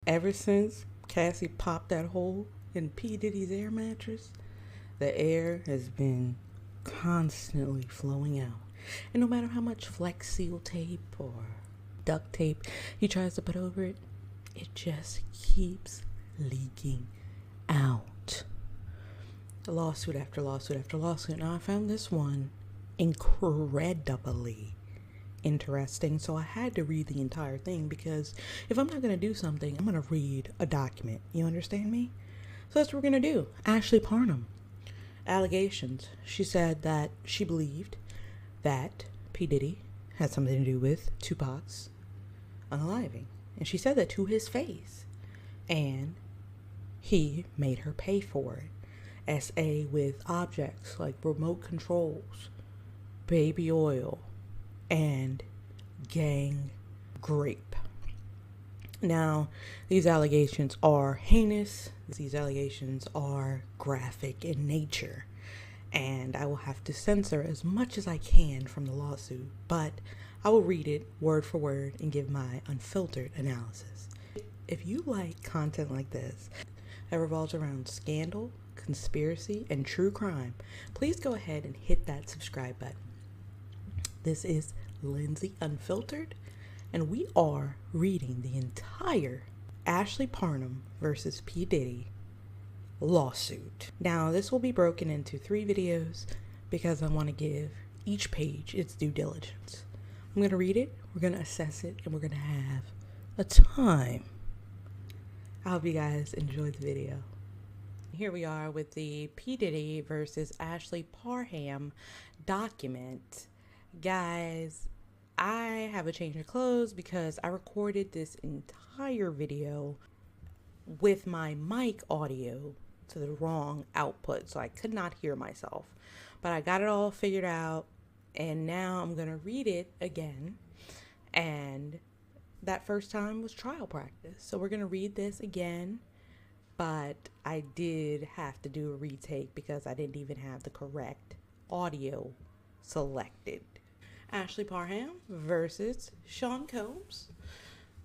Ever since Cassie popped that hole in P. Diddy's air mattress, the air has been constantly flowing out. And no matter how much Flex Seal tape or duct tape he tries to put over it, it just keeps leaking out. Lawsuit after lawsuit after lawsuit. Now, I found this one incredibly interesting, so I had to read the entire thing, because if I'm not going to do something, I'm going to read a document. You understand me? So that's what we're going to do. Ashley Parham. Allegations. She said that she believed that P. Diddy had something to do with Tupac's unaliving. And she said that to his face. And he made her pay for it. SA with objects like remote controls, baby oil, and gang grape. Now, these allegations are heinous. These allegations are graphic in nature. And I will have to censor as much as I can from the lawsuit, but I will read it word for word and give my unfiltered analysis. If you like content like this that revolves around scandal, conspiracy, and true crime, please go ahead and hit that subscribe button. This is Lindsay Unfiltered, and we are reading the entire Ashley Parham versus P. Diddy lawsuit. Now, this will be broken into 3 videos because I want to give each page its due diligence. I'm going to read it, we're going to assess it, and we're going to have a time. I hope you guys enjoyed the video. Here we are with the P. Diddy versus Ashley Parham document. Guys, I have a change of clothes because I recorded this entire video with my mic audio to the wrong output, so I could not hear myself. But I got it all figured out, and now I'm going to read it again. And that first time was trial practice. So we're going to read this again, but I did have to do a retake because I didn't even have the correct audio selected. Ashley Parham versus Sean Combs.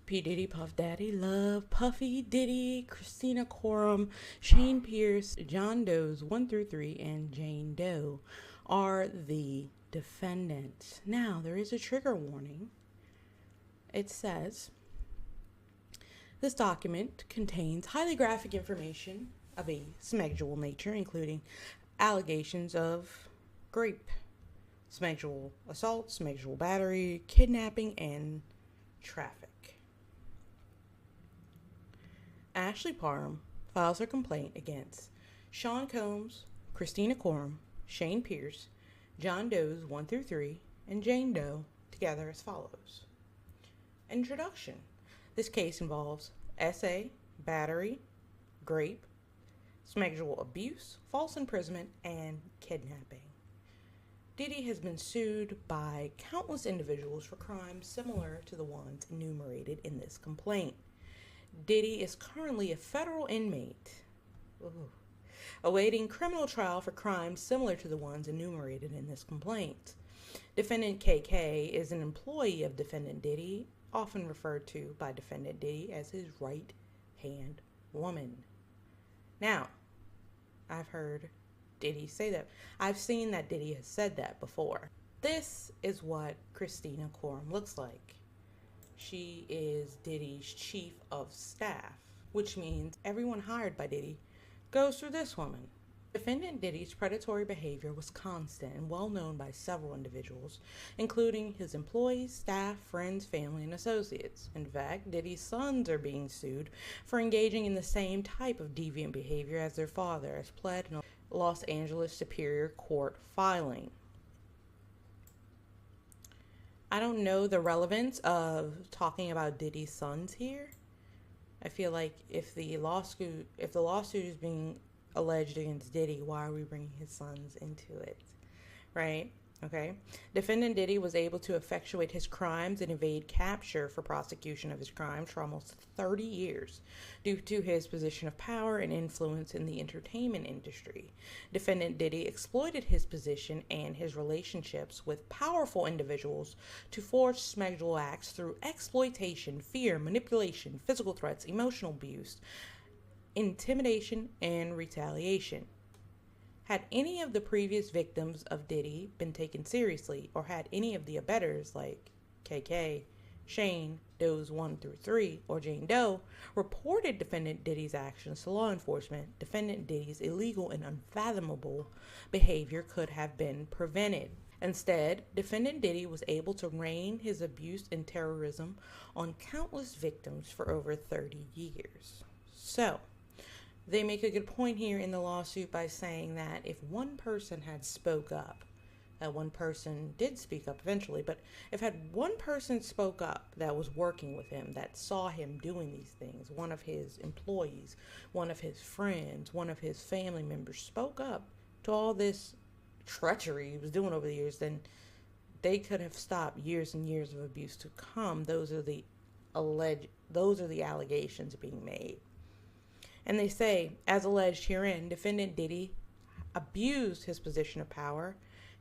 P. Diddy, Puff Daddy, Love, Puffy, Diddy, Christina Coram, Shane Pierce, John Doe's 1 through 3, and Jane Doe are the defendants. Now, there is a trigger warning. It says, this document contains highly graphic information of a sexual nature, including allegations of rape, sexual assault, sexual battery, kidnapping, and traffic. Ashley Parham files her complaint against Sean Combs, Christina Coram, Shane Pierce, John Doe's 1 through 3, and Jane Doe together as follows. Introduction. This case involves SA, battery, rape, sexual abuse, false imprisonment, and kidnapping. Diddy has been sued by countless individuals for crimes similar to the ones enumerated in this complaint. Diddy is currently a federal inmate, awaiting criminal trial for crimes similar to the ones enumerated in this complaint. Defendant KK is an employee of Defendant Diddy, often referred to by Defendant Diddy as his right-hand woman. Now, I've heard Diddy say that. I've seen that Diddy has said that before. This is what Christina Coram looks like. She is Diddy's chief of staff, which means everyone hired by Diddy goes through this woman. Defendant Diddy's predatory behavior was constant and well known by several individuals, including his employees, staff, friends, family, and associates. In fact, Diddy's sons are being sued for engaging in the same type of deviant behavior as their father, as pled in a Los Angeles Superior Court filing. I don't know the relevance of talking about Diddy's sons here. I feel like if the lawsuit is being alleged against Diddy, why are we bringing his sons into it, right? Okay. Defendant Diddy was able to effectuate his crimes and evade capture for prosecution of his crimes for almost 30 years due to his position of power and influence in the entertainment industry. Defendant Diddy exploited his position and his relationships with powerful individuals to forge schedule acts through exploitation, fear, manipulation, physical threats, emotional abuse, intimidation, and retaliation. Had any of the previous victims of Diddy been taken seriously, or had any of the abettors like KK, Shane, Doe's 1 through 3, or Jane Doe reported Defendant Diddy's actions to law enforcement, Defendant Diddy's illegal and unfathomable behavior could have been prevented. Instead, Defendant Diddy was able to rain his abuse and terrorism on countless victims for over 30 years. So, they make a good point here in the lawsuit by saying that if one person had spoke up, that one person did speak up eventually, but if had one person spoke up that was working with him, that saw him doing these things, one of his employees, one of his friends, one of his family members spoke up to all this treachery he was doing over the years, then they could have stopped years and years of abuse to come. Those are the allegations being made. And they say, as alleged herein, Defendant Diddy abused his position of power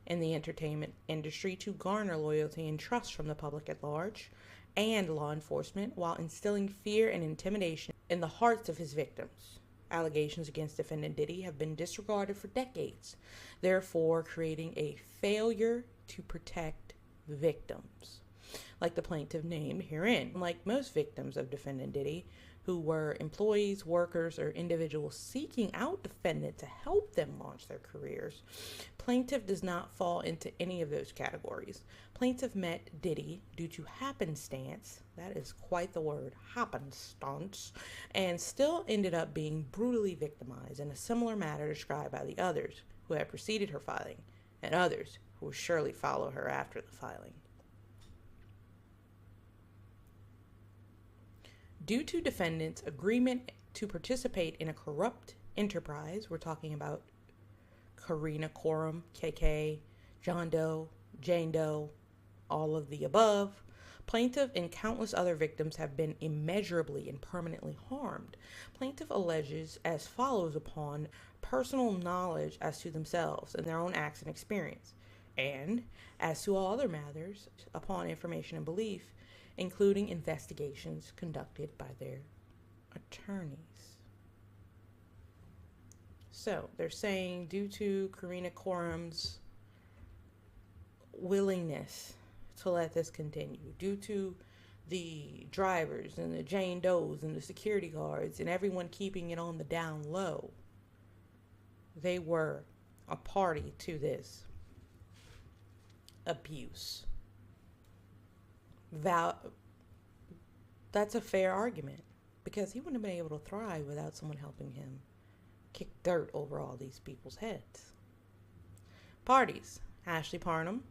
in the entertainment industry to garner loyalty and trust from the public at large and law enforcement while instilling fear and intimidation in the hearts of his victims. Allegations against Defendant Diddy have been disregarded for decades, therefore creating a failure to protect victims, like the plaintiff named herein. Like most victims of Defendant Diddy, who were employees, workers, or individuals seeking out defendant to help them launch their careers, plaintiff does not fall into any of those categories. Plaintiff met Diddy due to happenstance, that is quite the word, happenstance, and still ended up being brutally victimized in a similar manner described by the others who had preceded her filing, and others who will surely follow her after the filing. Due to defendant's agreement to participate in a corrupt enterprise, we're talking about Karina Coram, KK, John Doe, Jane Doe, all of the above, plaintiff and countless other victims have been immeasurably and permanently harmed. Plaintiff alleges as follows upon personal knowledge as to themselves and their own acts and experience, and as to all other matters upon information and belief, including investigations conducted by their attorneys. So they're saying due to Karina Coram's willingness to let this continue, due to the drivers and the Jane Does and the security guards and everyone keeping it on the down low, they were a party to this abuse. That's a fair argument, because he wouldn't have been able to thrive without someone helping him kick dirt over all these people's heads. Parties. Ashley Parham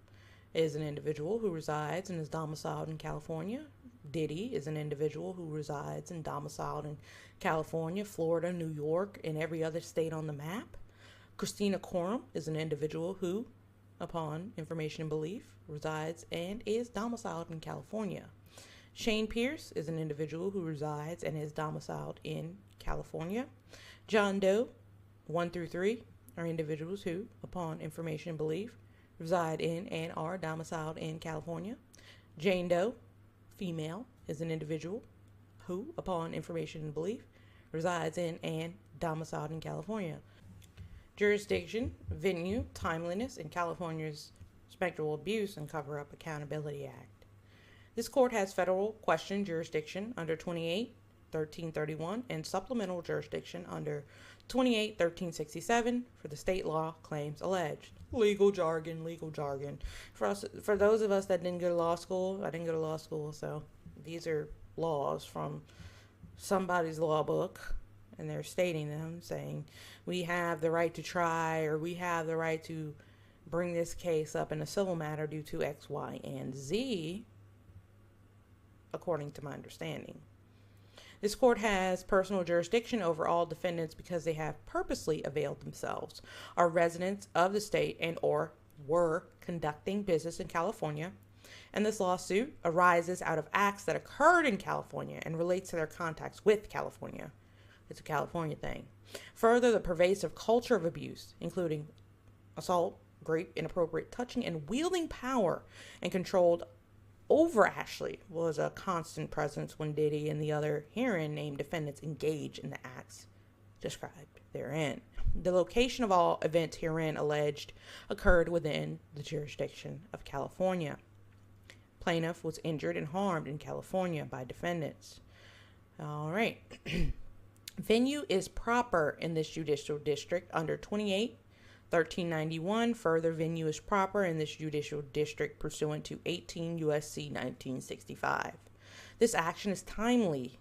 is an individual who resides and is domiciled in California. Diddy is an individual who resides and domiciled in California, Florida, New York, and every other state on the map. Christina Coram is an individual who, upon information and belief, resides and is domiciled in California. Shane Pierce is an individual who resides and is domiciled in California. John Doe, 1 through 3, are individuals who, upon information and belief, reside in and are domiciled in California. Jane Doe, female, is an individual who, upon information and belief, resides in and domiciled in California. Jurisdiction, venue, timeliness, and California's Sexual Abuse and Cover-Up Accountability Act. This court has federal question jurisdiction under 28-1331 and supplemental jurisdiction under 28-1367 for the state law claims alleged. Legal jargon. For those of us that didn't go to law school, I didn't go to law school, so these are laws from somebody's law book. And they're stating them, saying we have the right to try, or we have the right to bring this case up in a civil matter due to X, Y, and Z, according to my understanding. This court has personal jurisdiction over all defendants because they have purposely availed themselves, are residents of the state and or were conducting business in California, and this lawsuit arises out of acts that occurred in California and relates to their contacts with California. It's a California thing. Further, the pervasive culture of abuse, including assault, rape, inappropriate touching, and wielding power and controlled over Ashley, was a constant presence when Diddy and the other herein named defendants engage in the acts described therein. The location of all events herein alleged occurred within the jurisdiction of California. Plaintiff was injured and harmed in California by defendants. All right. Venue is proper in this judicial district under 28-1391. Further, venue is proper in this judicial district pursuant to 18 U.S.C. 1965. This action is timely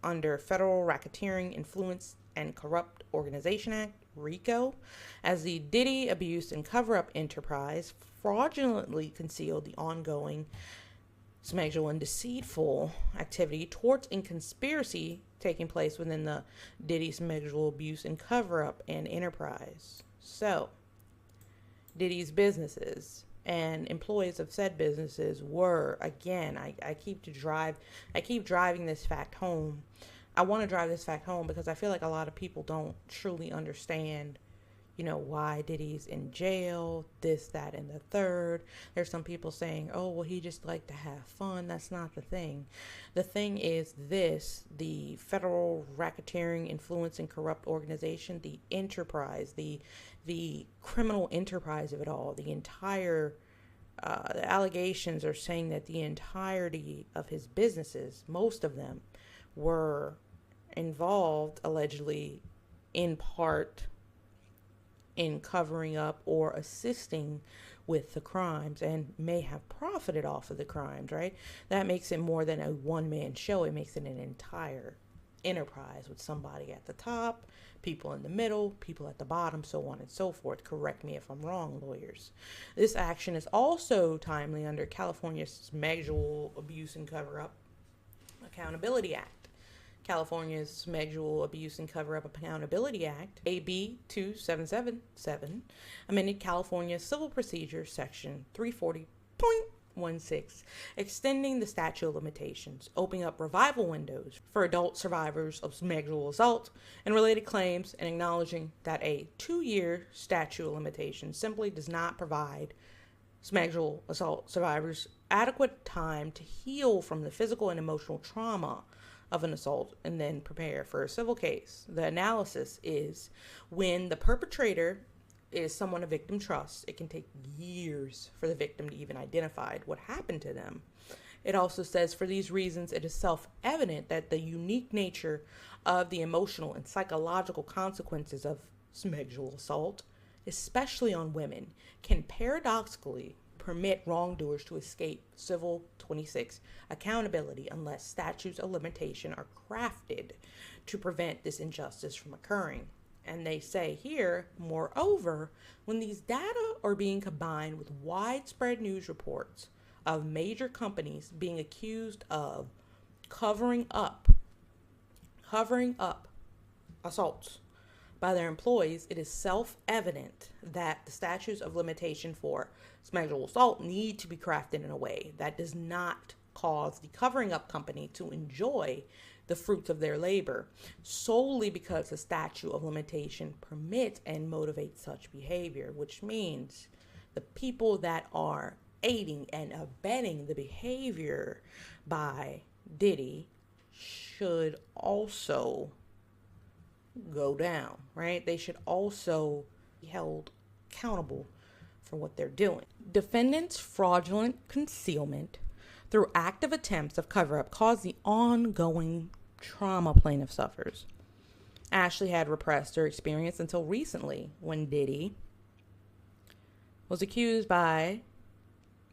under Federal Racketeering, Influence, and Corrupt Organization Act, RICO, as the Diddy abuse and cover-up enterprise fraudulently concealed the ongoing sexual and deceitful activity towards and conspiracy taking place within the Diddy sexual abuse and cover-up and enterprise. So, Diddy's businesses and employees of said businesses were, again, I keep driving this fact home. I want to drive this fact home because I feel like a lot of people don't truly understand, why Diddy's in jail, this, that, and the third. There's some people saying, oh, well, he just liked to have fun. That's not the thing. The thing is this: the Federal Racketeering, Influence, and Corrupt Organization, the enterprise, the criminal enterprise of it all, the entire, the allegations are saying that the entirety of his businesses, most of them, were involved, allegedly, in part, in covering up or assisting with the crimes, and may have profited off of the crimes, right? That makes it more than a one-man show. It makes it an entire enterprise with somebody at the top, people in the middle, people at the bottom, so on and so forth. Correct me if I'm wrong, lawyers. This action is also timely under California's Sexual Abuse and Cover-Up Accountability Act. California's Sexual Abuse and Cover-Up Accountability Act, AB 2777, amended California Civil Procedure Section 340.16, extending the statute of limitations, opening up revival windows for adult survivors of sexual assault and related claims, and acknowledging that a 2-year statute of limitations simply does not provide sexual assault survivors adequate time to heal from the physical and emotional trauma of an assault and then prepare for a civil case. The analysis is when the perpetrator is someone a victim trusts, it can take years for the victim to even identify what happened to them. It also says, for these reasons, it is self-evident that the unique nature of the emotional and psychological consequences of sexual assault, especially on women, can paradoxically permit wrongdoers to escape civil 26 accountability unless statutes of limitation are crafted to prevent this injustice from occurring. And they say here, moreover, when these data are being combined with widespread news reports of major companies being accused of covering up assaults by their employees, it is self-evident that the statutes of limitation for sexual assault need to be crafted in a way that does not cause the covering up company to enjoy the fruits of their labor solely because the statute of limitation permits and motivates such behavior, which means the people that are aiding and abetting the behavior by Diddy should also go down, right? They should also be held accountable for what they're doing. Defendants' fraudulent concealment through active attempts of cover-up caused the ongoing trauma plaintiff suffers. Ashley had repressed her experience until recently when Diddy was accused by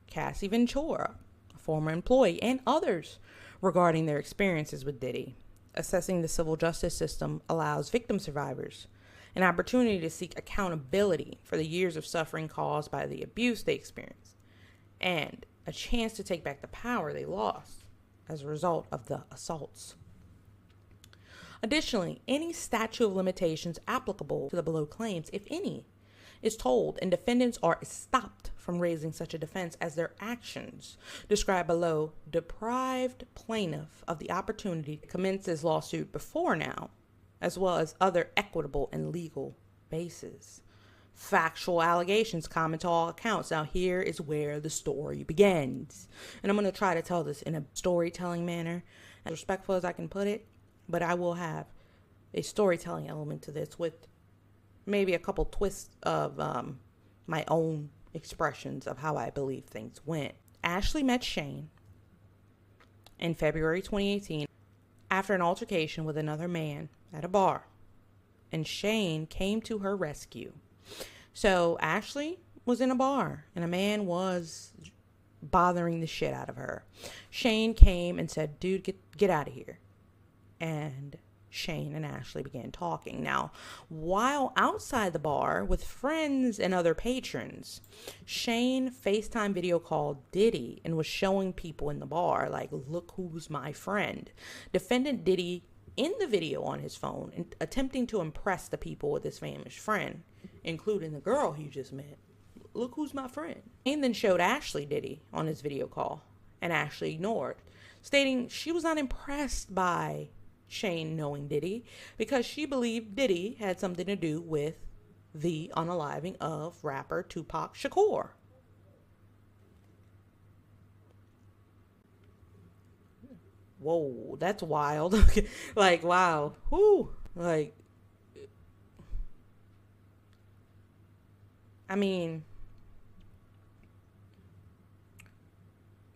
Cassie Ventura, a former employee, and others regarding their experiences with Diddy. Assessing the civil justice system allows victim survivors an opportunity to seek accountability for the years of suffering caused by the abuse they experienced, and a chance to take back the power they lost as a result of the assaults. Additionally, any statute of limitations applicable to the below claims, if any, is told, and defendants are stopped from raising such a defense as their actions described below deprived plaintiff of the opportunity to commence his lawsuit before now, as well as other equitable and legal bases. Factual allegations common to all accounts. Now here is where the story begins. And I'm going to try to tell this in a storytelling manner, as respectful as I can put it, but I will have a storytelling element to this with maybe a couple twists of my own expressions of how I believe things went. Ashley met Shane in February 2018 after an altercation with another man at a bar, and Shane came to her rescue. So Ashley was in a bar and a man was bothering the shit out of her. Shane came and said, dude, get out of here. And Shane and Ashley began talking. Now, while outside the bar with friends and other patrons, Shane FaceTime video called Diddy and was showing people in the bar, like, look who's my friend. Defendant Diddy in the video on his phone and attempting to impress the people with his famous friend, including the girl he just met. Look who's my friend. Shane then showed Ashley Diddy on his video call, and Ashley ignored, stating she was not impressed by Shane knowing Diddy because she believed Diddy had something to do with the unaliving of rapper Tupac Shakur. Whoa, that's wild. Like, wow. Whoo. Like, I mean,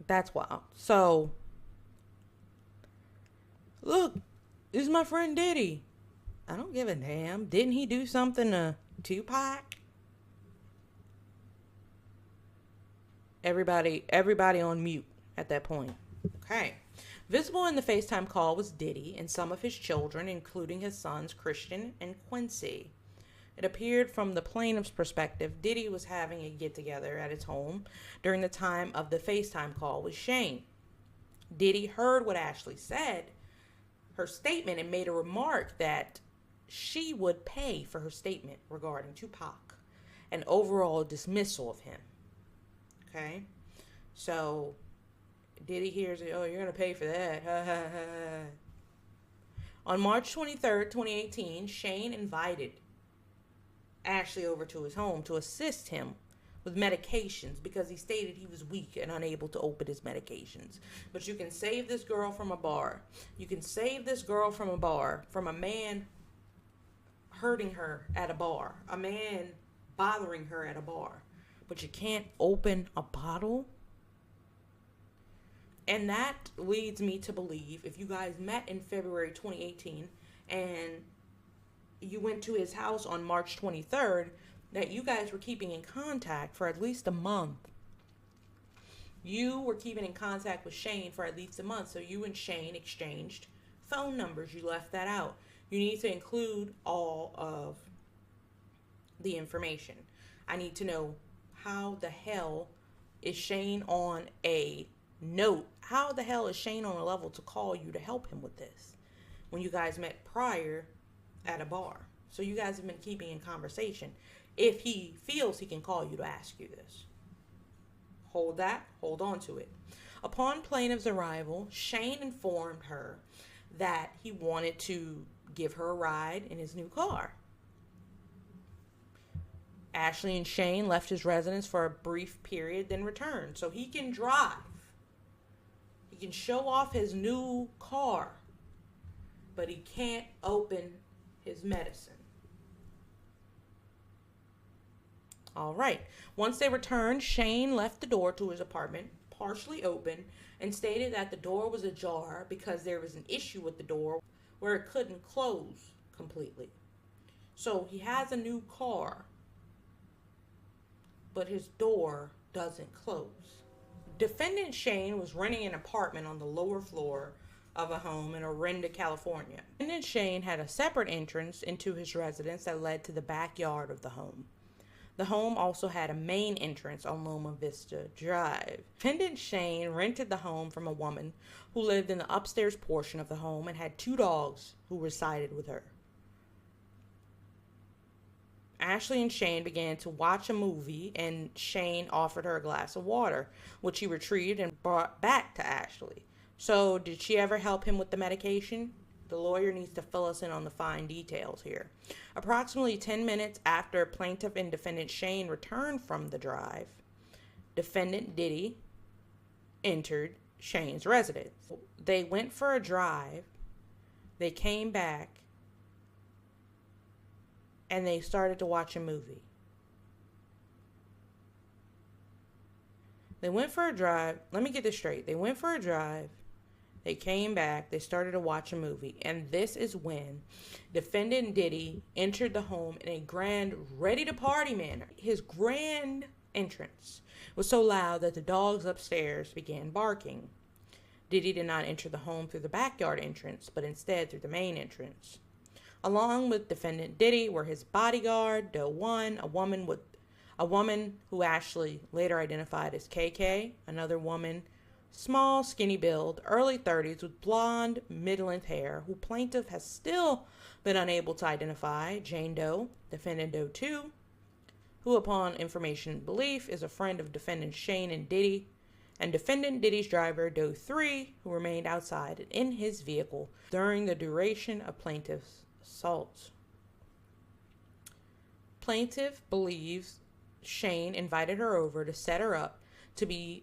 that's wild. So, look, this is my friend Diddy. I don't give a damn. Didn't he do something to Tupac? Everybody on mute at that point. Okay. Visible in the FaceTime call was Diddy and some of his children, including his sons Christian and Quincy. It appeared from the plaintiff's perspective, Diddy was having a get-together at his home during the time of the FaceTime call with Shane. Diddy heard what Ashley said, her statement, and made a remark that she would pay for her statement regarding Tupac, an overall dismissal of him. Okay? So Diddy hears it, oh, you're going to pay for that. On March 23rd, 2018, Shane invited Ashley over to his home to assist him with medications because he stated he was weak and unable to open his medications. But you can save this girl from a bar. You can save this girl from a bar, from a man hurting her at a bar, a man bothering her at a bar. But you can't open a bottle? And that leads me to believe, if you guys met in February 2018 and you went to his house on March 23rd, that you guys were keeping in contact for at least a month. You were keeping in contact with Shane for at least a month, so you and Shane exchanged phone numbers. You left that out. You need to include all of the information. I need to know, how the hell is Shane on a note? How the hell is Shane on a level to call you to help him with this when you guys met prior at a bar? So you guys have been keeping in conversation. If he feels he can call you to ask you this, hold on to it. Upon plaintiff's arrival, Shane informed her that he wanted to give her a ride in his new car. Ashley and Shane left his residence for a brief period, then returned so he can drive. He can show off his new car, but he can't open his medicine. All right. Once they returned, Shane left the door to his apartment partially open and stated that the door was ajar because there was an issue with the door where it couldn't close completely. So he has a new car, but his door doesn't close. Defendant Shane was renting an apartment on the lower floor of a home in Orinda, California. Defendant Shane had a separate entrance into his residence that led to the backyard of the home. The home also had a main entrance on Loma Vista Drive. Defendant Shane rented the home from a woman who lived in the upstairs portion of the home and had 2 dogs who resided with her. Ashley and Shane began to watch a movie, and Shane offered her a glass of water, which he retrieved and brought back to Ashley. So, did she ever help him with the medication? The lawyer needs to fill us in on the fine details here. Approximately 10 minutes after plaintiff and defendant Shane returned from the drive, defendant Diddy entered Shane's residence. They went for a drive. They came back and they started to watch a movie. They went for a drive. Let me get this straight. They went for a drive. They came back. They started to watch a movie. And this is when defendant Diddy entered the home in a grand, ready-to-party manner. His grand entrance was so loud that the dogs upstairs began barking. Diddy did not enter the home through the backyard entrance, but instead through the main entrance. Along with defendant Diddy were his bodyguard, Doe 1, a woman who Ashley later identified as KK, another woman, small, skinny build, early 30s with blonde, mid-length hair, who plaintiff has still been unable to identify, Jane Doe, defendant Doe 2, who upon information and belief is a friend of defendant Shane and Diddy, and defendant Diddy's driver, Doe 3, who remained outside and in his vehicle during the duration of plaintiff's assault. Plaintiff believes Shane invited her over to set her up to be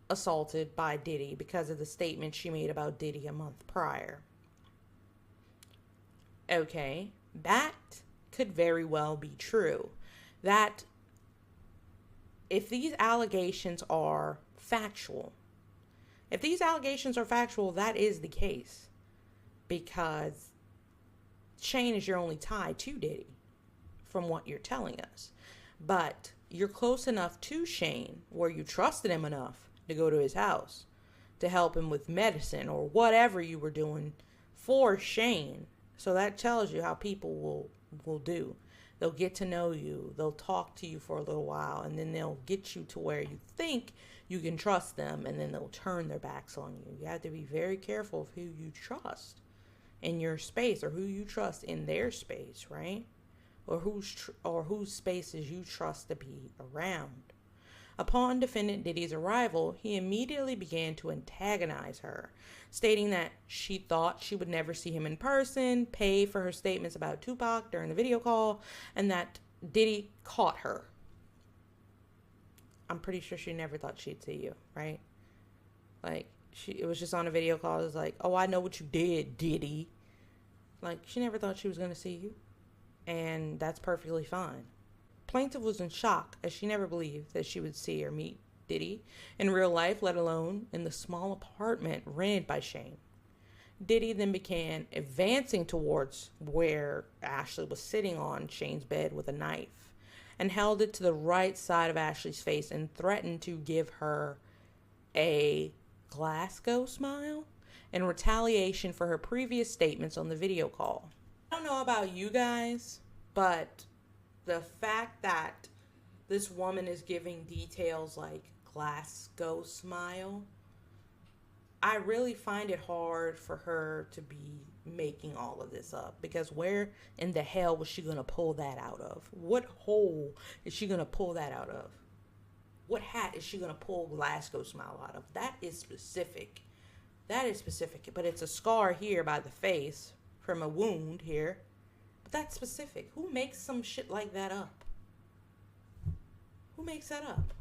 assaulted by Diddy because of the statement she made about Diddy a month prior. Okay, that could very well be true. That if these allegations are factual, that is the case, because Shane is your only tie to Diddy, from what you're telling us. But you're close enough to Shane where you trusted him enough to go to his house to help him with medicine or whatever you were doing for Shane. So that tells you how people will do. They'll get to know you. They'll talk to you for a little while, and then they'll get you to where you think you can trust them, and then they'll turn their backs on you. You have to be very careful of who you trust in your space, or who you trust in their space, right? Or whose spaces you trust to be around. Upon defendant Diddy's arrival, he immediately began to antagonize her, stating that she thought she would never see him in person, pay for her statements about Tupac during the video call, and that Diddy caught her. I'm pretty sure she never thought she'd see you, right? Like, it was just on a video call. It was like, oh, I know what you did, Diddy. Like, she never thought she was going to see you. And that's perfectly fine. Plaintiff was in shock, as she never believed that she would see or meet Diddy in real life, let alone in the small apartment rented by Shane. Diddy then began advancing towards where Ashley was sitting on Shane's bed with a knife, and held it to the right side of Ashley's face and threatened to give her a Glasgow smile in retaliation for her previous statements on the video call. I don't know about you guys, but the fact that this woman is giving details like Glasgow smile, I really find it hard for her to be making all of this up, because where in the hell was she going to pull that out of? What hole is she going to pull that out of? What hat is she going to pull Glasgow smile out of? That is specific. But it's a scar here by the face from a wound here. But that's specific. Who makes some shit like that up? Who makes that up?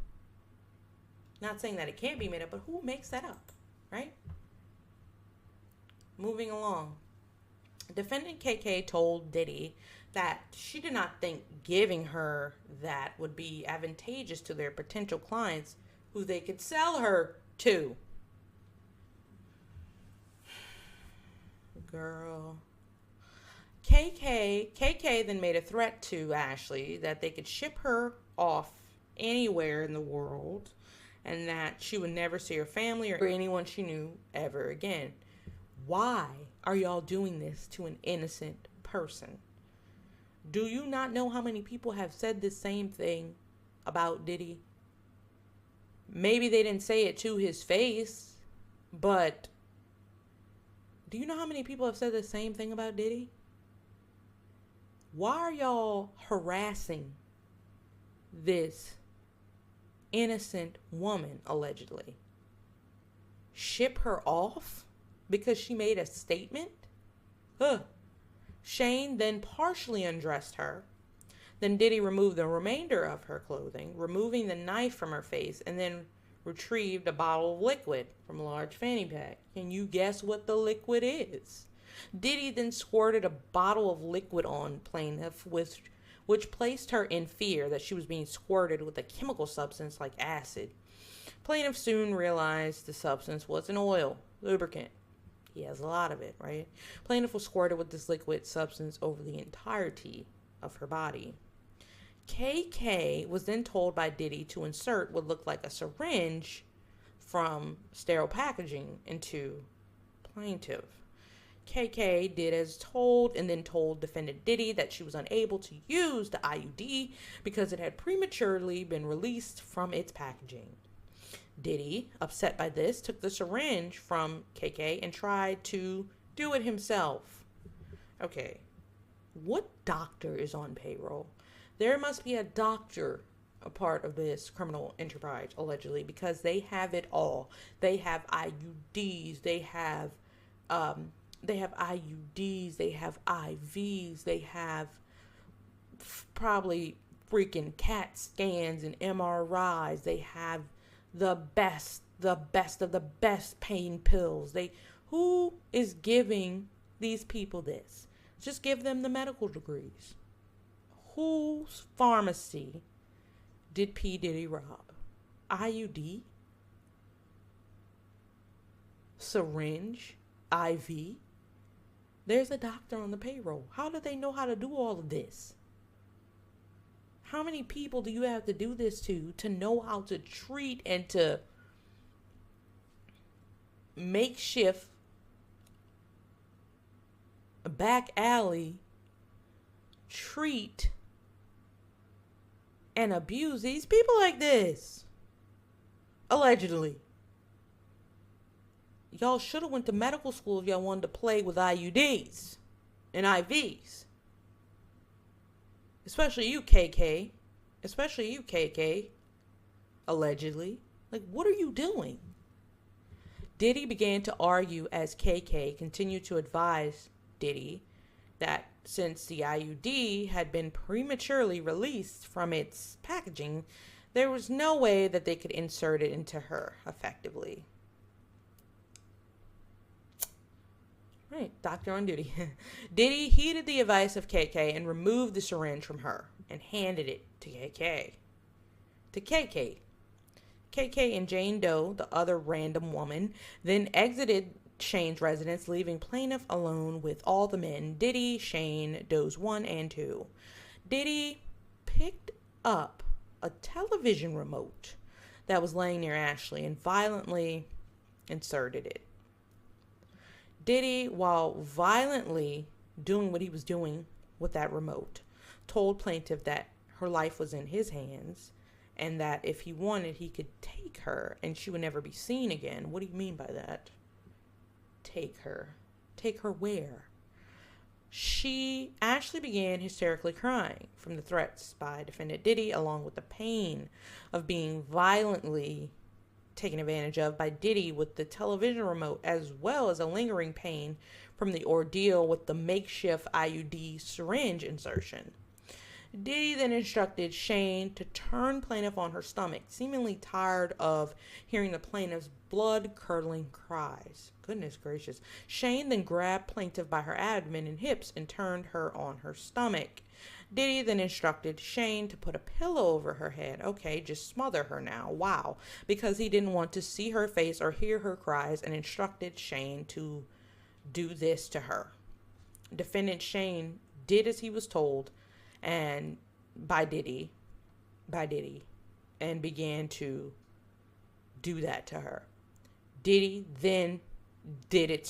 Not saying that it can't be made up, but who makes that up, right? Moving along. Defendant KK told Diddy that she did not think giving her that would be advantageous to their potential clients who they could sell her to. Girl. KK then made a threat to Ashley that they could ship her off anywhere in the world, and that she would never see her family or anyone she knew ever again. Why are y'all doing this to an innocent person? Do you not know how many people have said the same thing about Diddy? Maybe they didn't say it to his face, but do you know how many people have said the same thing about Diddy? Why are y'all harassing this innocent woman, allegedly? Ship her off because she made a statement? Ugh. Shane then partially undressed her. Then Diddy removed the remainder of her clothing, removing the knife from her face, and then retrieved a bottle of liquid from a large fanny pack. Can you guess what the liquid is? Diddy then squirted a bottle of liquid on plaintiff, which placed her in fear that she was being squirted with a chemical substance like acid. Plaintiff soon realized the substance was an oil, lubricant. He has a lot of it, right? Plaintiff was squirted with this liquid substance over the entirety of her body. KK was then told by Diddy to insert what looked like a syringe from sterile packaging into plaintiff. KK did as told and then told defendant Diddy that she was unable to use the IUD because it had prematurely been released from its packaging. Diddy, upset by this, took the syringe from KK and tried to do it himself. Okay, what doctor is on payroll? There must be a doctor a part of this criminal enterprise, allegedly, because they have it all. They have IUDs, they have IUDs, they have IVs, they have probably freaking CAT scans and MRIs. They have the best of the best pain pills. Who is giving these people this? Just give them the medical degrees. Whose pharmacy did P. Diddy rob? IUD? Syringe? IV? There's a doctor on the payroll. How do they know how to do all of this? How many people do you have to do this to know how to treat and to makeshift a back alley treat and abuse these people like this? Allegedly. Y'all should have went to medical school if y'all wanted to play with IUDs and IVs. Especially you, KK. Especially you, KK. Allegedly. Like, what are you doing? Diddy began to argue as KK continued to advise Diddy that since the IUD had been prematurely released from its packaging, there was no way that they could insert it into her effectively. Right, doctor on duty. Diddy heeded the advice of KK and removed the syringe from her and handed it to KK. KK and Jane Doe, the other random woman, then exited Shane's residence, leaving plaintiff alone with all the men, Diddy, Shane, Does 1 and 2. Diddy picked up a television remote that was laying near Ashley and violently inserted it. Diddy, while violently doing what he was doing with that remote, told plaintiff that her life was in his hands and that if he wanted, he could take her and she would never be seen again. What do you mean by that? Take her. Take her where? Ashley began hysterically crying from the threats by defendant Diddy, along with the pain of being violently taken advantage of by Diddy with the television remote, as well as a lingering pain from the ordeal with the makeshift IUD syringe insertion. Diddy then instructed Shane to turn plaintiff on her stomach, seemingly tired of hearing the plaintiff's blood-curdling cries. Goodness gracious. Shane then grabbed plaintiff by her abdomen and hips and turned her on her stomach. Diddy then instructed Shane to put a pillow over her head. Okay, just smother her now. Wow. Because he didn't want to see her face or hear her cries, and instructed Shane to do this to her. Defendant Shane did as he was told and by Diddy and began to do that to her. Diddy then did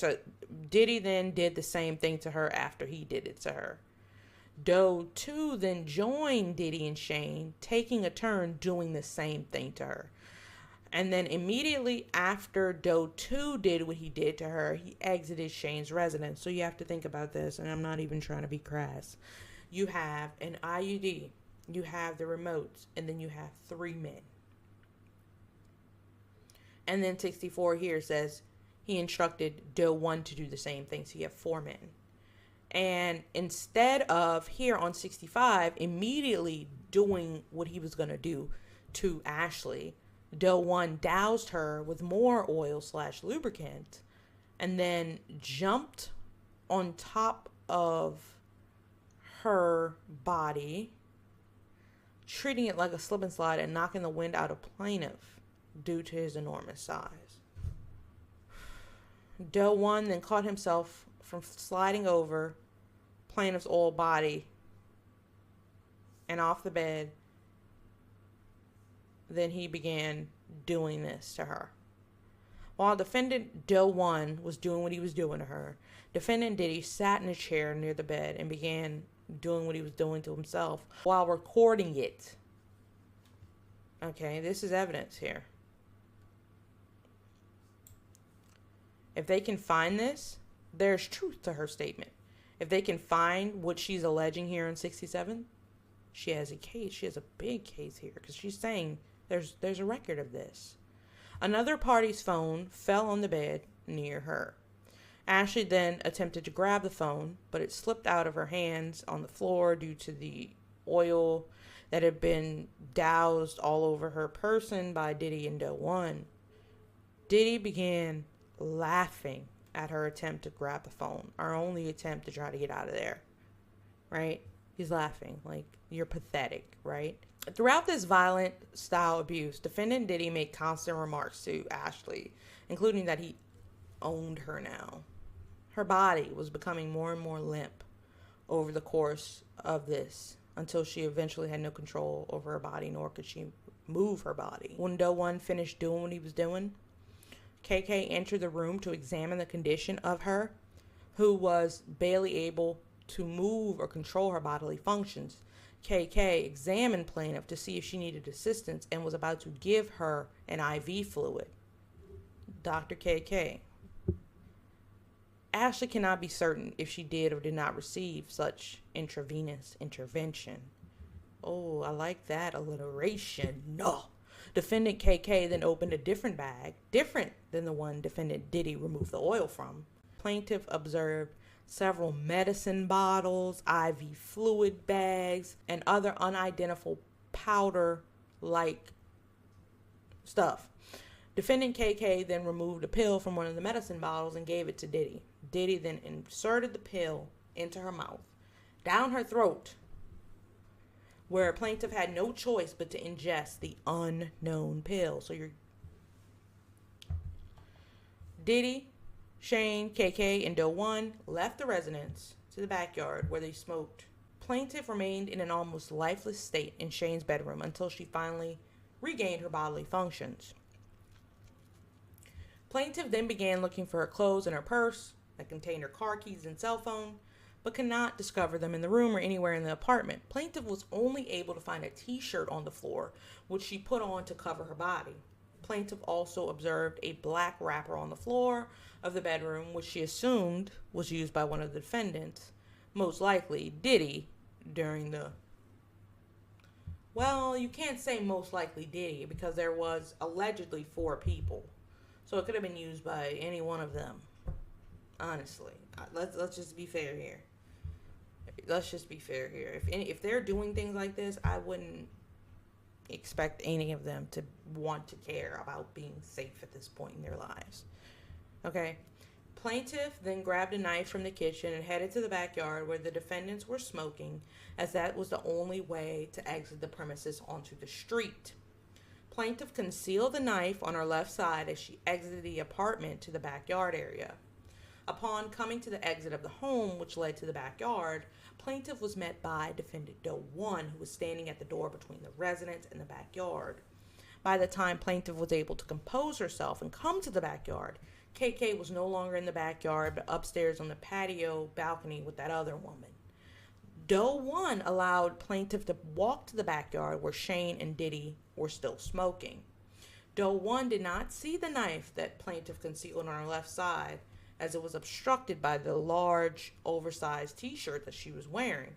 the same thing to her after he did it to her. Doe 2 then joined Diddy and Shane, taking a turn doing the same thing to her. And then immediately after Doe 2 did what he did to her, he exited Shane's residence. So you have to think about this, and I'm not even trying to be crass. You have an IUD, you have the remotes, and then you have 3 men. And then 64 here says he instructed Doe 1 to do the same thing. So you have 4 men. And instead of here on 65 immediately doing what he was going to do to Ashley, Doe 1 doused her with more oil/lubricant and then jumped on top of her body, treating it like a slip and slide and knocking the wind out of plaintiff due to his enormous size. Doe 1 then caught himself from sliding over plaintiff's old body and off the bed. Then he began doing this to her. While defendant Doe 1 was doing what he was doing to her, defendant Diddy sat in a chair near the bed and began doing what he was doing to himself while recording it. Okay, this is evidence here. If they can find this, there's truth to her statement. If they can find what she's alleging here in 67, she has a case. She has a big case here because she's saying there's a record of this. Another party's phone fell on the bed near her. Ashley then attempted to grab the phone, but it slipped out of her hands on the floor due to the oil that had been doused all over her person by Diddy and Doe 1. Diddy began laughing at her attempt to grab the phone, our only attempt to try to get out of there, right? He's laughing like, you're pathetic, right? Throughout this violent style abuse, defendant Diddy made constant remarks to Ashley, including that he owned her now. Her body was becoming more and more limp over the course of this until she eventually had no control over her body, nor could she move her body. When Doe 1 finished doing what he was doing, KK entered the room to examine the condition of her, who was barely able to move or control her bodily functions. KK examined plaintiff to see if she needed assistance and was about to give her an IV fluid. Dr. KK. Ashley cannot be certain if she did or did not receive such intravenous intervention. Oh, I like that alliteration. No. Defendant KK then opened a different bag, different than the one defendant Diddy removed the oil from. Plaintiff observed several medicine bottles, IV fluid bags, and other unidentifiable powder-like stuff. Defendant KK then removed a pill from one of the medicine bottles and gave it to Diddy. Diddy then inserted the pill into her mouth, down her throat, where a plaintiff had no choice but to ingest the unknown pill. So Diddy, Shane, KK, and Doe 1 left the residence to the backyard where they smoked. Plaintiff remained in an almost lifeless state in Shane's bedroom until she finally regained her bodily functions. Plaintiff then began looking for her clothes and her purse that contained her car keys and cell phone, but could not discover them in the room or anywhere in the apartment. Plaintiff was only able to find a t-shirt on the floor, which she put on to cover her body. Plaintiff also observed a black wrapper on the floor of the bedroom, which she assumed was used by one of the defendants, most likely Diddy, during the... Well, you can't say most likely Diddy because there was allegedly 4 people. So it could have been used by any one of them. Honestly, let's just be fair here. Let's just be fair here. If they're doing things like this, I wouldn't expect any of them to want to care about being safe at this point in their lives. Okay. Plaintiff then grabbed a knife from the kitchen and headed to the backyard where the defendants were smoking, as that was the only way to exit the premises onto the street. Plaintiff concealed the knife on her left side as she exited the apartment to the backyard area. Upon coming to the exit of the home, which led to the backyard, plaintiff was met by defendant Doe 1, who was standing at the door between the residence and the backyard. By the time plaintiff was able to compose herself and come to the backyard, KK was no longer in the backyard, but upstairs on the patio balcony with that other woman. Doe 1 allowed plaintiff to walk to the backyard where Shane and Diddy were still smoking. Doe 1 did not see the knife that plaintiff concealed on her left side, as it was obstructed by the large, oversized t-shirt that she was wearing.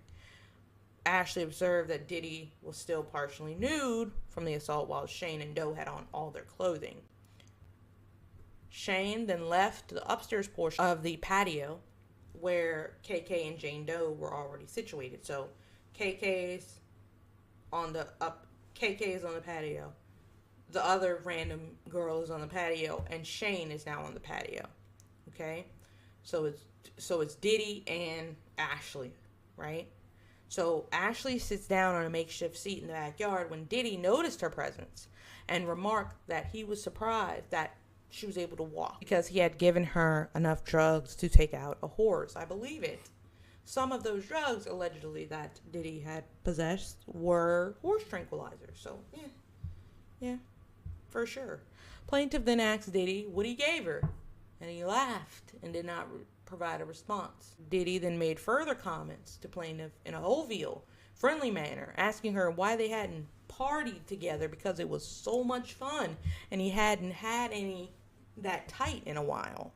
Ashley observed that Diddy was still partially nude from the assault while Shane and Doe had on all their clothing. Shane then left the upstairs portion of the patio where KK and Jane Doe were already situated. So KK's on the patio. The other random girl is on the patio, and Shane is now on the patio. Okay? So it's Diddy and Ashley, right? So Ashley sits down on a makeshift seat in the backyard when Diddy noticed her presence and remarked that he was surprised that she was able to walk because he had given her enough drugs to take out a horse. I believe it. Some of those drugs, allegedly, that Diddy had possessed were horse tranquilizers. So, yeah, for sure. Plaintiff then asked Diddy what he gave her, and he laughed and did not provide a response. Diddy then made further comments to plaintiff in a jovial, friendly manner, asking her why they hadn't partied together because it was so much fun and he hadn't had any that tight in a while.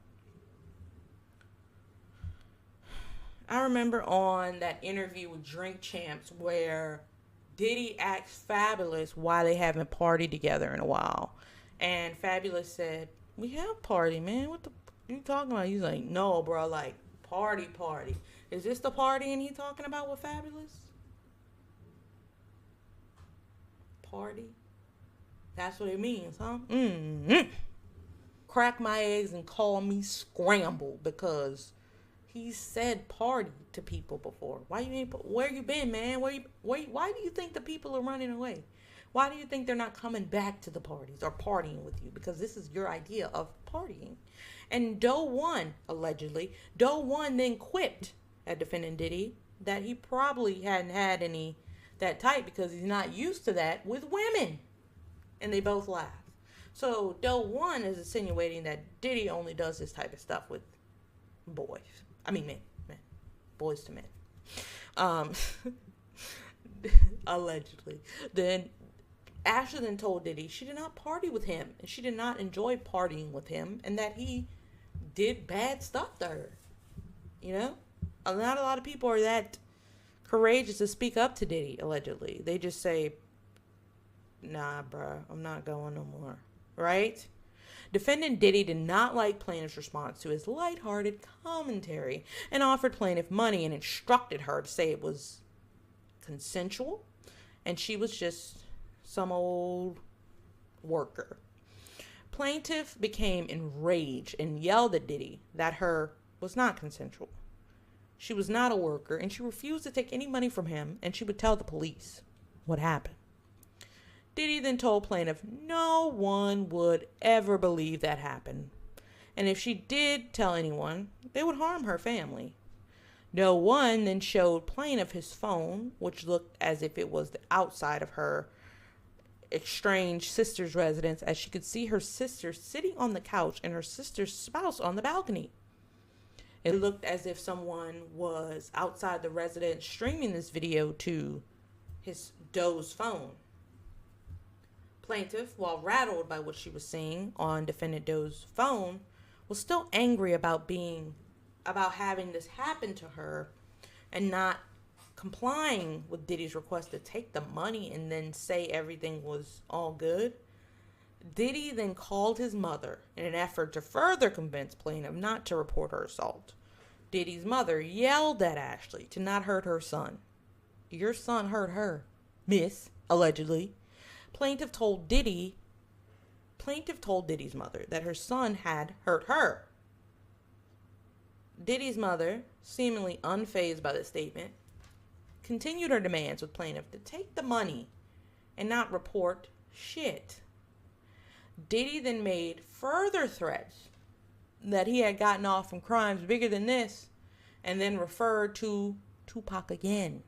I remember on that interview with Drink Champs where Diddy asked Fabulous why they haven't partied together in a while. And Fabulous said, "We have party, man. What the you talking about?" He's like, "No, bro, like party. Is this the partying he talking about with Fabulous? Party? That's what it means, huh? Crack my eggs and call me scrambled because he said party to people before. Why you been, man? Why do you think the people are running away? Why do you think they're not coming back to the parties or partying with you? Because this is your idea of partying." And Doe 1, allegedly, Doe 1 then quipped at defendant Diddy that he probably hadn't had any that tight because he's not used to that with women. And they both laughed. So Doe 1 is insinuating that Diddy only does this type of stuff with boys. I mean men. Boys to men. Allegedly. Then Ashley then told Diddy she did not party with him and she did not enjoy partying with him and that he did bad stuff to her. You know? Not a lot of people are that courageous to speak up to Diddy, allegedly. They just say, "Nah, bruh, I'm not going no more." Right? Defendant Diddy did not like plaintiff's response to his lighthearted commentary and offered plaintiff money and instructed her to say it was consensual and she was just some old worker. Plaintiff became enraged and yelled at Diddy that her was not consensual. She was not a worker and she refused to take any money from him and she would tell the police what happened. Diddy then told plaintiff no one would ever believe that happened. And if she did tell anyone, they would harm her family. Doe 1 then showed plaintiff his phone, which looked as if it was the outside of her estranged sister's residence, as she could see her sister sitting on the couch and her sister's spouse on the balcony. It looked as if someone was outside the residence streaming this video to his Doe's phone. Plaintiff, while rattled by what she was seeing on defendant Doe's phone, was still angry about having this happen to her and not complying with Diddy's request to take the money and then say everything was all good. Diddy then called his mother in an effort to further convince plaintiff not to report her assault. Diddy's mother yelled at Ashley to not hurt her son. "Your son hurt her, miss," allegedly. Plaintiff told Diddy's mother that her son had hurt her. Diddy's mother, seemingly unfazed by the statement, continued her demands with plaintiff to take the money and not report shit. Diddy then made further threats that he had gotten off from crimes bigger than this and then referred to Tupac again,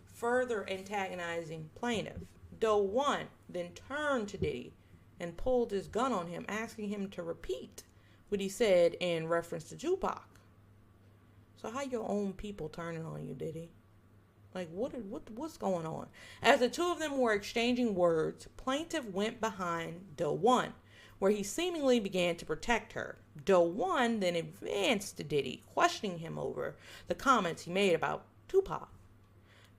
further antagonizing plaintiff. Doe 1 then turned to Diddy and pulled his gun on him, asking him to repeat what he said in reference to Tupac. So how your own people turning on you, Diddy? Like, what's going on? As the two of them were exchanging words, plaintiff went behind Doe 1, where he seemingly began to protect her. Doe 1 then advanced to Diddy, questioning him over the comments he made about Tupac.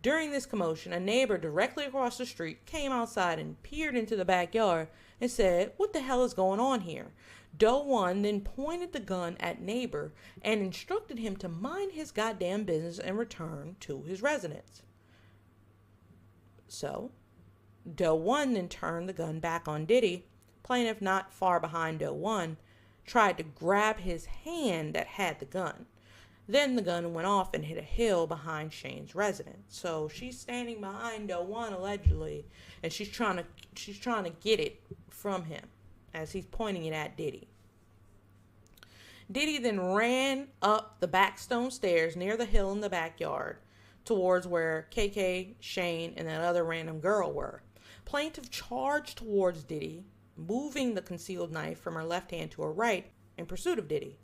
During this commotion, a neighbor directly across the street came outside and peered into the backyard and said, "What the hell is going on here?" Doe 1 then pointed the gun at neighbor and instructed him to mind his goddamn business and return to his residence. So, Doe 1 then turned the gun back on Diddy. Plaintiff, not far behind Doe 1, tried to grab his hand that had the gun. Then the gun went off and hit a hill behind Shane's residence. So she's standing behind Doe 1 allegedly, and she's trying to get it from him as he's pointing it at Diddy. Diddy then ran up the back stone stairs near the hill in the backyard towards where KK, Shane, and that other random girl were. Plaintiff charged towards Diddy, moving the concealed knife from her left hand to her right in pursuit of Diddy.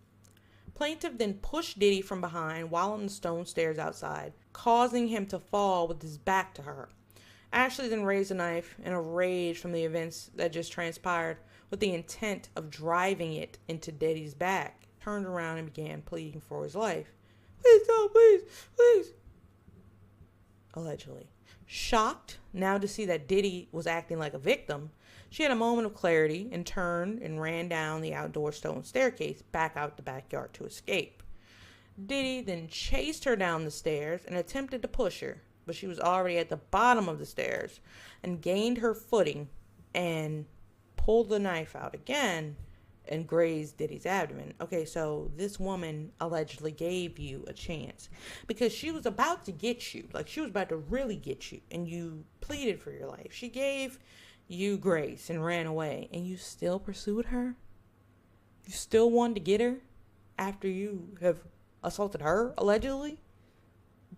Plaintiff then pushed Diddy from behind while on the stone stairs outside, causing him to fall with his back to her. Ashley then raised a knife in a rage from the events that just transpired with the intent of driving it into Diddy's back, turned around and began pleading for his life. "Please don't, please, please." Allegedly. Shocked now to see that Diddy was acting like a victim, she had a moment of clarity and turned and ran down the outdoor stone staircase back out the backyard to escape. Diddy then chased her down the stairs and attempted to push her, but she was already at the bottom of the stairs and gained her footing and pulled the knife out again and grazed Diddy's abdomen. Okay, so this woman allegedly gave you a chance because she was about to get you. Like, she was about to really get you, and you pleaded for your life. She gave you grace and ran away, and you still pursued her? You still wanted to get her after you have assaulted her, allegedly?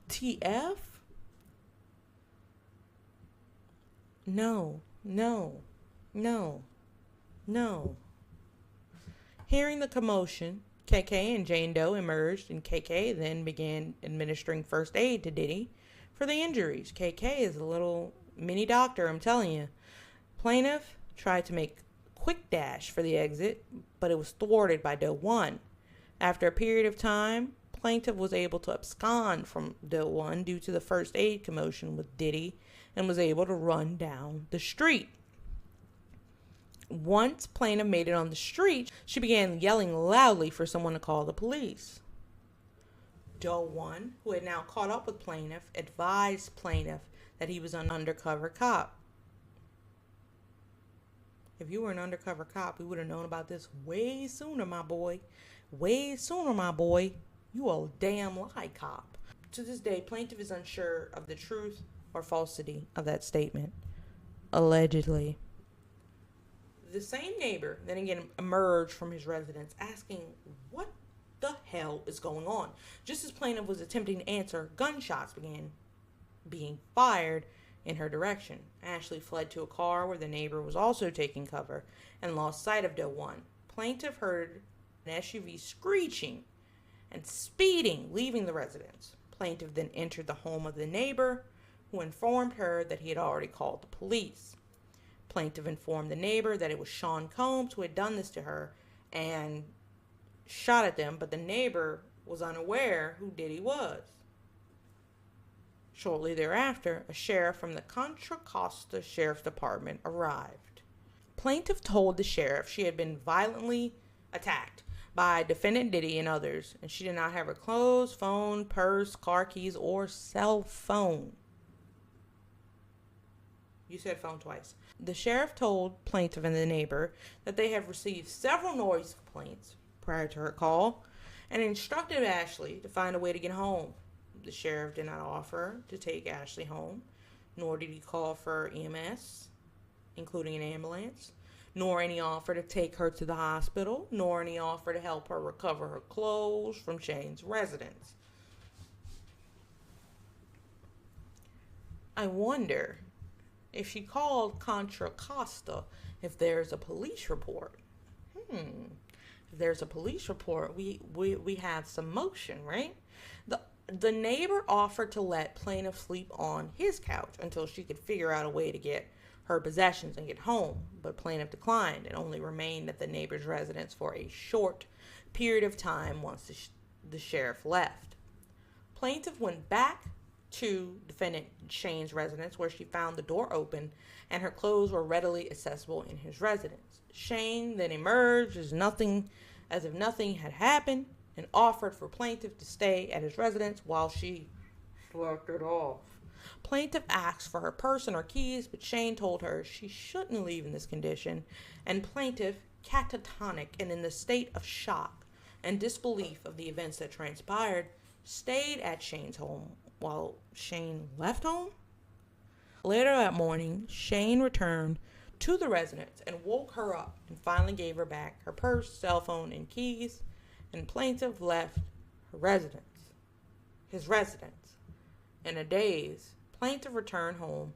TF? No, no, no, no. Hearing the commotion, KK and Jane Doe emerged, and KK then began administering first aid to Diddy for the injuries. KK is a little mini doctor, I'm telling you. Plaintiff tried to make a quick dash for the exit, but it was thwarted by Doe 1. After a period of time, plaintiff was able to abscond from Doe 1 due to the first aid commotion with Diddy and was able to run down the street. Once plaintiff made it on the street, she began yelling loudly for someone to call the police. Doe 1, who had now caught up with plaintiff, advised plaintiff that he was an undercover cop. If you were an undercover cop, we would have known about this way sooner, my boy. Way sooner, my boy. You a damn lie cop. To this day, plaintiff is unsure of the truth or falsity of that statement. Allegedly. The same neighbor then again emerged from his residence asking what the hell is going on. Just as plaintiff was attempting to answer, gunshots began being fired in her direction. Ashley fled to a car where the neighbor was also taking cover and lost sight of Doe 1. Plaintiff heard an SUV screeching and speeding, leaving the residence. Plaintiff then entered the home of the neighbor, who informed her that he had already called the police. Plaintiff informed the neighbor that it was Sean Combs who had done this to her and shot at them, but the neighbor was unaware who Diddy was. Shortly thereafter, a sheriff from the Contra Costa Sheriff's Department arrived. Plaintiff told the sheriff she had been violently attacked by defendant Diddy and others, and she did not have her clothes, phone, purse, car keys, or cell phone. You said phone twice. The sheriff told plaintiff and the neighbor that they have received several noise complaints prior to her call and instructed Ashley to find a way to get home. The sheriff did not offer to take Ashley home, nor did he call for EMS, including an ambulance, nor any offer to take her to the hospital, nor any offer to help her recover her clothes from Shane's residence. I wonder if she called Contra Costa if there's a police report. If there's a police report, we have some motion, right? The neighbor offered to let plaintiff sleep on his couch until she could figure out a way to get her possessions and get home, but plaintiff declined and only remained at the neighbor's residence for a short period of time once the sheriff left. Plaintiff went back to defendant Shane's residence, where she found the door open and her clothes were readily accessible in his residence. Shane then emerged as if nothing had happened and offered for plaintiff to stay at his residence while she slept it off. Plaintiff asked for her purse and her keys, but Shane told her she shouldn't leave in this condition, and plaintiff, catatonic and in the state of shock and disbelief of the events that transpired, stayed at Shane's home while Shane left home. Later that morning, Shane returned to the residence and woke her up and finally gave her back her purse, cell phone, and keys, and plaintiff left his residence. In a daze, plaintiff returned home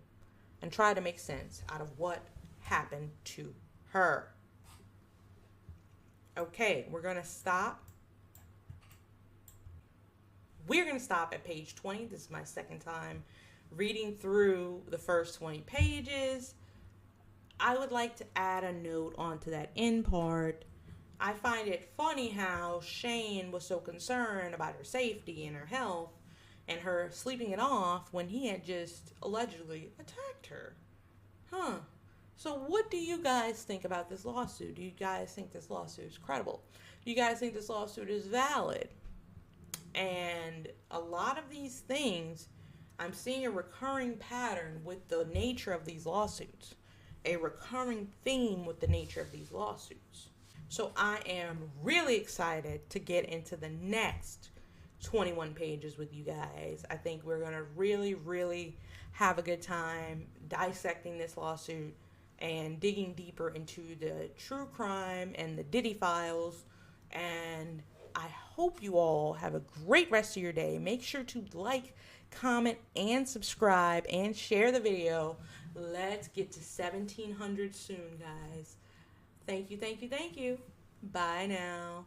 and tried to make sense out of what happened to her. Okay, we're going to stop. We're going to stop at page 20. This is my second time reading through the first 20 pages. I would like to add a note onto that end part. I find it funny how Shane was so concerned about her safety and her health and her sleeping it off when he had just allegedly attacked her. So what do you guys think about this lawsuit? Do you guys think this lawsuit is credible? Do you guys think this lawsuit is valid? And a lot of these things, I'm seeing a recurring pattern with the nature of these lawsuits. A recurring theme with the nature of these lawsuits. So I am really excited to get into the next 21 pages with you guys. I think we're going to really, really have a good time dissecting this lawsuit and digging deeper into the true crime and the Diddy files. And I hope you all have a great rest of your day. Make sure to like, comment, and subscribe, and share the video. Let's get to 1,700 soon, guys. Thank you, thank you, thank you. Bye now.